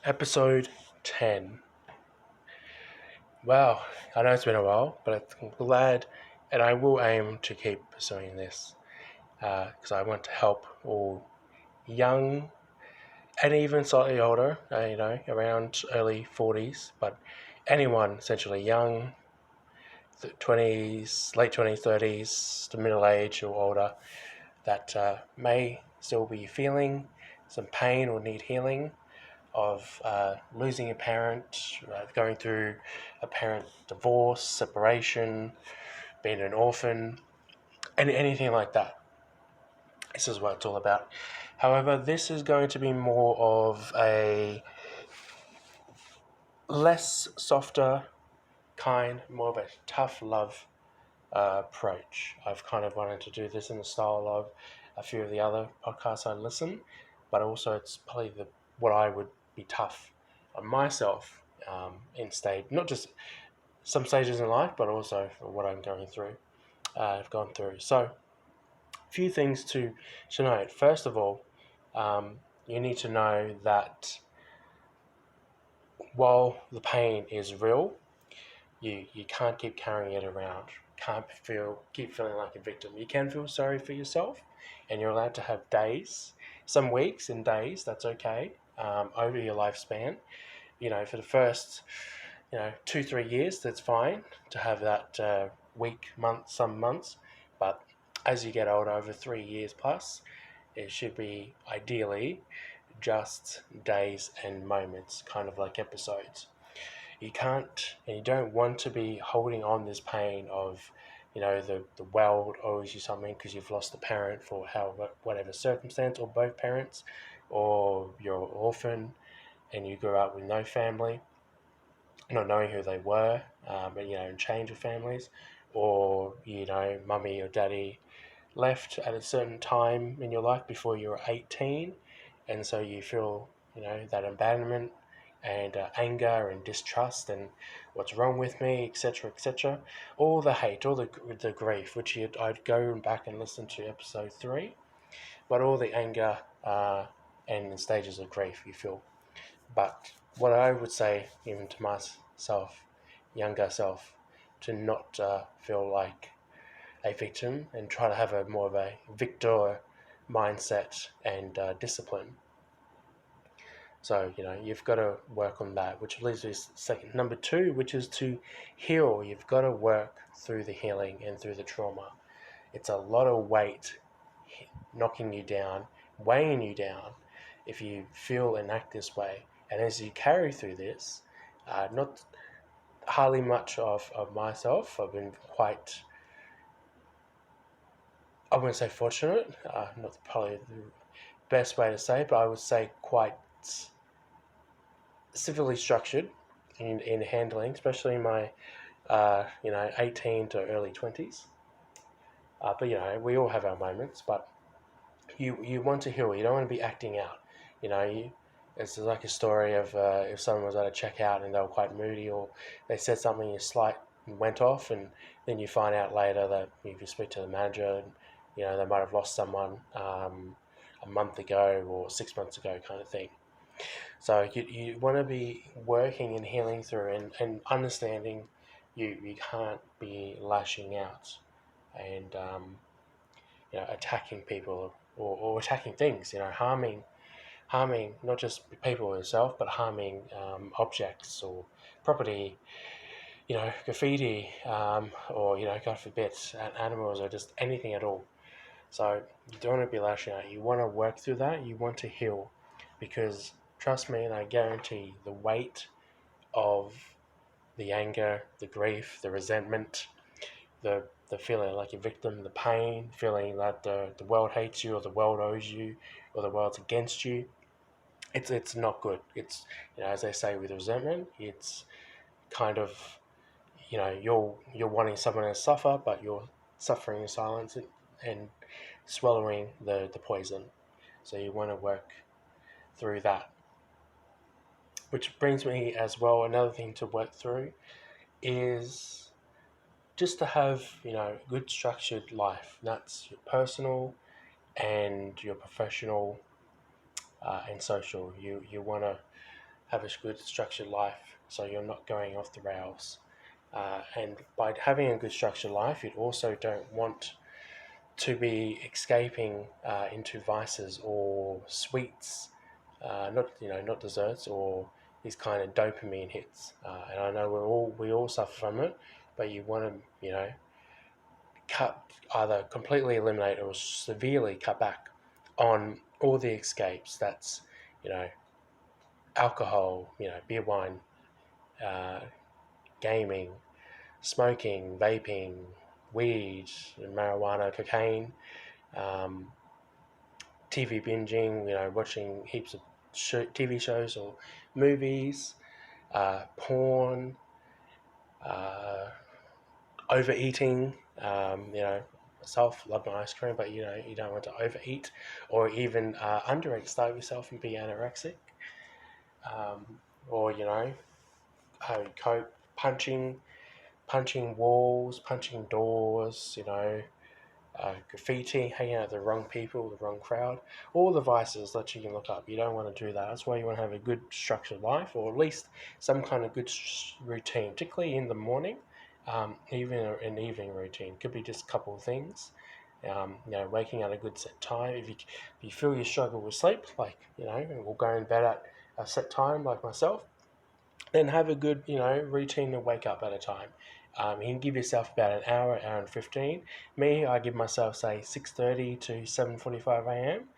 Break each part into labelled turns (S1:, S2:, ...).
S1: Episode 10. Wow, I know it's been a while, but I'm glad, and I will aim to keep pursuing this because I want to help all young and even slightly older, around early 40s, but anyone essentially young, 20s, late 20s, 30s, to middle age or older that may still be feeling some pain or need healing of losing a parent, going through a parent divorce, separation, being an orphan, and anything like that. This is what it's all about. However, this is going to be more of a less softer kind, more of a tough love approach. I've kind of wanted to do this in the style of a few of the other podcasts I listen, but also it's probably what I would be tough on myself in stage, not just some stages in life, but also for what I'm going through. I've gone through. So, a few things to note. First of all, you need to know that while the pain is real, you can't keep carrying it around. Can't keep feeling like a victim. You can feel sorry for yourself, and you're allowed to have days, some weeks and days. That's okay. Over your lifespan, for the first, 2-3 years, that's fine to have that week, month, some months. But as you get older, over 3 years plus, it should be ideally just days and moments, kind of like episodes. You can't and you don't want to be holding on this pain of the world owes you something because you've lost a parent for whatever circumstance, or both parents, or you're an orphan and you grew up with no family, not knowing who they were, and change of families, or mummy or daddy left at a certain time in your life before you were 18, and so you feel that abandonment and anger and distrust and what's wrong with me, etc., etc. All the hate, all the grief, which I'd go back and listen to episode 3, but all the anger and the stages of grief you feel. But what I would say, even to myself, younger self, to not feel like a victim and try to have a more of a victor mindset and discipline. So, you've got to work on that, which leads to second. Number 2, which is to heal. You've got to work through the healing and through the trauma. It's a lot of weight knocking you down, weighing you down if you feel and act this way. And as you carry through this, not hardly much of myself, I've been quite, I wouldn't say fortunate, not probably the best way to say, but I would say quite civilly structured in handling, especially in my 18 to early 20s. But we all have our moments. But you want to heal. You don't want to be acting out. It's like a story of if someone was at a checkout and they were quite moody, or they said something slight and went off, and then you find out later that if you speak to the manager, they might have lost someone a month ago or 6 months ago, kind of thing. So you want to be working and healing through and understanding you can't be lashing out and attacking people or attacking things, harming not just people or yourself, but harming objects or property, graffiti, or God forbid, animals, or just anything at all. So you don't want to be lashing out. You want to work through that. You want to heal, because trust me, and I guarantee the weight of the anger, the grief, the resentment, the feeling like a victim, the pain, feeling that the world hates you, or the world owes you, or the world's against you. It's not good. It's as they say with resentment, it's kind of you're wanting someone to suffer, but you're suffering in silence and swallowing the poison. So you want to work through that. Which brings me as well, another thing to work through is just to have, good structured life. That's your personal and your professional and social. You want to have a good structured life, so you're not going off the rails. And by having a good structured life, you also don't want to be escaping into vices or sweets, not desserts or these kind of dopamine hits. And I know we all suffer from it, but you want to cut, either completely eliminate or severely cut back on all the escapes. That's you know alcohol, beer, wine, uh, gaming, smoking, vaping, weed, marijuana, cocaine, um, TV binging, watching heaps of TV shows or movies, porn, uh, overeating. Myself love my ice cream, but you don't want to overeat or even undereat. Starve yourself and be anorexic, um, or cope punching walls, punching doors, graffiti, hanging out with the wrong people, the wrong crowd, all the vices that you can look up. You don't want to do that. That's why you want to have a good structured life, or at least some kind of good routine, particularly in the morning, even an evening routine. Could be just a couple of things. Waking at a good set time. If you feel you struggle with sleep, and we'll go in bed at a set time, like myself, then have a good, routine to wake up at a time. You can give yourself about an hour, hour and 15. Me, I give myself, say, 6:30 to 7:45 a.m.,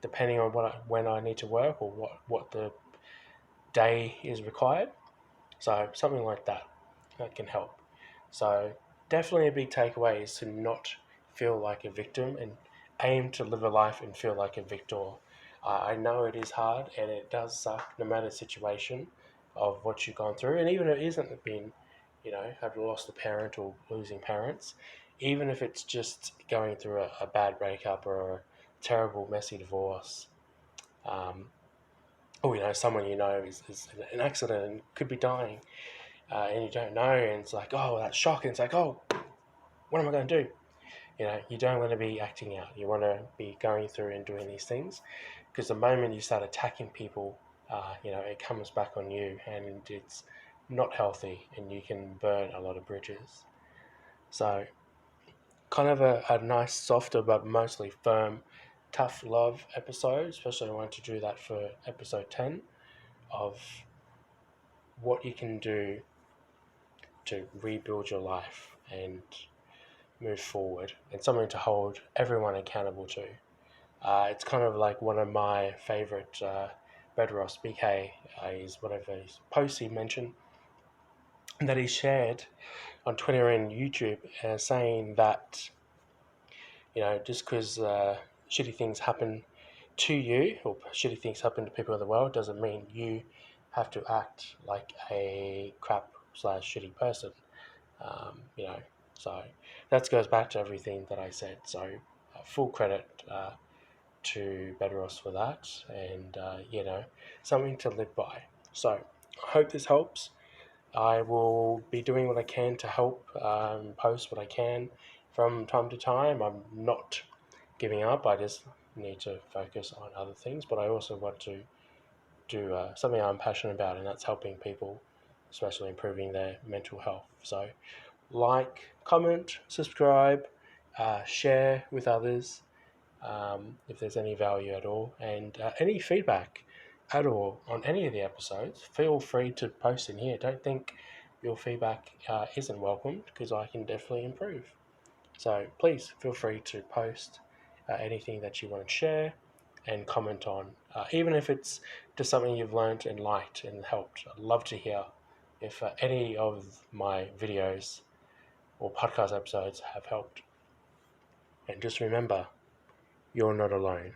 S1: depending on when I need to work or what the day is required. So something like that can help. So definitely a big takeaway is to not feel like a victim and aim to live a life and feel like a victor. I know it is hard and it does suck no matter the situation of what you've gone through. And even if it isn't been, have lost a parent or losing parents, even if it's just going through a bad breakup or a terrible, messy divorce, um, or, someone is in an accident and could be dying, and you don't know, and it's like, oh, that's shocking. It's like, oh, what am I going to do? You don't want to be acting out. You want to be going through and doing these things, because the moment you start attacking people, it comes back on you, and it's not healthy, and you can burn a lot of bridges. So, kind of a nice, softer but mostly firm, tough love episode. Especially I want to do that for episode 10 of what you can do to rebuild your life and move forward, and something to hold everyone accountable to. It's kind of like one of my favorite Bedros BK is one of his posts he mentioned that he shared on Twitter and YouTube, saying that just because shitty things happen to you or shitty things happen to people in the world doesn't mean you have to act like a crap slash shitty person. Um, you know, so that goes back to everything that I said. So full credit to Bedros for that, and something to live by. So I hope this helps. I will be doing what I can to help, post what I can from time to time. I'm not giving up. I just need to focus on other things, but I also want to do something I'm passionate about, and that's helping people, especially improving their mental health. So like, comment, subscribe, share with others if there's any value at all, and any feedback at all on any of the episodes, feel free to post in here. Don't think your feedback isn't welcomed, because I can definitely improve. So please feel free to post anything that you want to share and comment on, even if it's just something you've learned and liked and helped. I'd love to hear if any of my videos or podcast episodes have helped. And just remember, you're not alone.